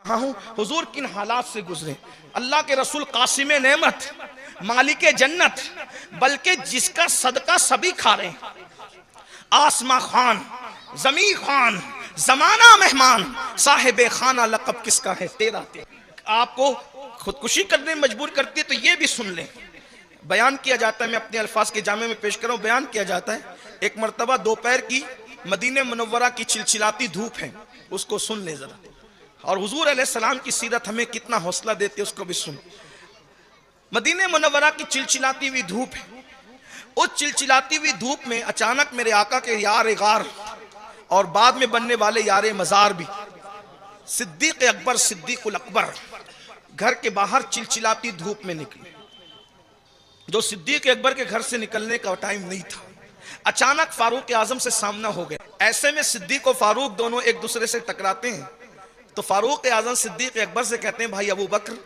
हाँ हूँ हुजूर किन हालात से गुजरे। अल्लाह के रसूल कासिम नेमत, मालिक जन्नत, बल्कि जिसका सदका सभी खा रहे हैं। आसमा खान, जमी खान, जमाना मेहमान, साहिब खाना लक़ब किसका है तेरा तेरा। आपको खुदकुशी करने में मजबूर करती है तो ये भी सुन लें। बयान किया जाता है, मैं अपने अल्फाज के जामे में पेश कर रहा हूँ। बयान किया जाता है एक मर्तबा दोपहर की मदीने मुनव्वरा की चिलचिलाती धूप है, उसको सुन ले जरा। और हुजूर अलैहिस्सलाम की सीरत हमें कितना हौसला देती है उसको भी सुन। मदीने मुनव्वरा की चिलचिलाती हुई धूप है। उस चिलचिलाती हुई धूप में अचानक मेरे आका के यार गार और बाद में बनने वाले यार मजार भी सिद्दीक अकबर सिद्दीकुल अकबर घर के बाहर चिलचिलाती धूप में निकले। जो सिद्दीक अकबर के घर से निकलने का टाइम नहीं था, अचानक फारूक आजम से सामना हो गया। ऐसे में सिद्दीक और फारूक दोनों एक दूसरे से टकराते हैं तो फारूक आजम सिद्दीक अकबर से कहते हैं, भाई अबू बकर,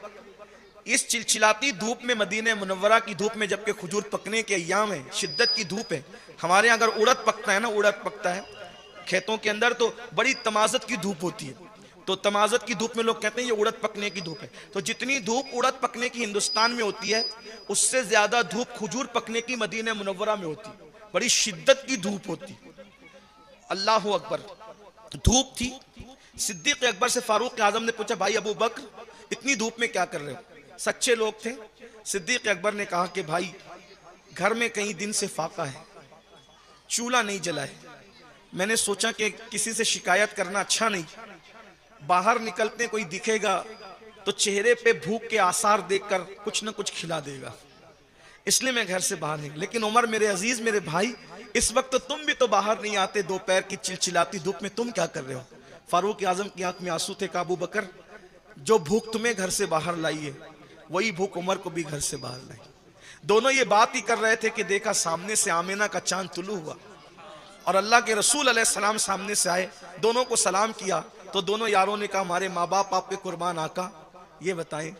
इस चिलचिलाती धूप में, मदीने मुनव्वरा की धूप में, जबकि खजूर पकने के अय्याम है, शिद्दत की धूप है। हमारे यहाँ अगर उड़द पकता है ना, उड़द पकता है खेतों के अंदर तो बड़ी तमाजत की धूप होती है। तो तमाजत की धूप में लोग कहते हैं ये उड़द पकने की धूप है। तो जितनी धूप उड़द पकने की हिंदुस्तान में होती है, उससे ज्यादा धूप खजूर पकने की मदीने मुनव्वरा में होती है। बड़ी शिद्दत की धूप होती। अल्लाह अकबर, धूप थी। सिद्दीक अकबर से फारूक आजम ने पूछा, भाई अबू बकर, इतनी धूप में क्या कर रहे हो? सच्चे लोग थे। सिद्दीक अकबर ने कहा कि भाई घर में कई दिन से फाका है, चूल्हा नहीं जला है। मैंने सोचा कि किसी से शिकायत करना अच्छा नहीं, बाहर निकलते कोई दिखेगा तो चेहरे पे भूख के आसार देखकर कुछ न कुछ खिला देगा, इसलिए मैं घर से बाहर नहीं। लेकिन उमर मेरे अजीज, मेरे भाई, इस वक्त तो तुम भी तो बाहर नहीं आते, दोपहर की चिलचिलाती धूप में तुम क्या कर रहे हो? फारूक आजम की आंख में आंसू थे। अबू बकर, जो भूख तुम्हें घर से बाहर लाई है वही भूख उमर को भी घर से बाहर लाई। दोनों ये बात ही कर रहे थे कि देखा सामने से आमिना का चांद तुलू हुआ और अल्लाह के रसूल अलैहिस्सलाम सामने से आए। दोनों को सलाम किया तो दोनों यारों ने कहा, हमारे माँ बाप आप पे कुर्बान आका, ये बताएं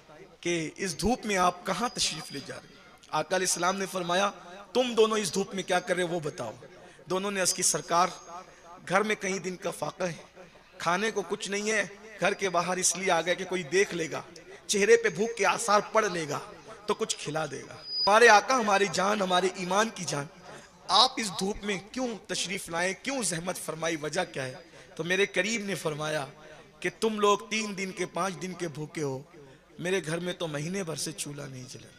कि इस धूप में आप कहाँ तशरीफ ले जा रहे? आका अलैहिस्सलाम ने फरमाया, तुम दोनों इस धूप में क्या कर रहे हो वो बताओ। दोनों ने अर्ज़ की, सरकार घर में कई दिन का फाका है, खाने को कुछ नहीं है, घर के बाहर इसलिए आ गए कि कोई देख लेगा, चेहरे पे भूख के आसार पड़ लेगा तो कुछ खिला देगा। हमारे आका, हमारी जान, हमारे ईमान की जान, आप इस धूप में क्यों तशरीफ लाए, क्यों जहमत फरमाई, वजह क्या है? तो मेरे करीब ने फरमाया कि तुम लोग 3 दिन के 5 दिन के भूखे हो, मेरे घर में तो महीने भर से चूल्हा नहीं जला।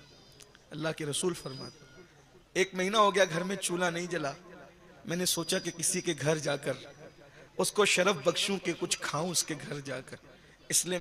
अल्लाह के रसूल फरमाते, 1 महीना हो गया घर में चूल्हा नहीं जला। मैंने सोचा कि किसी के घर जाकर उसको शरफ बख्शूं, कि कुछ खाऊं उसके घर जाकर, इसलिए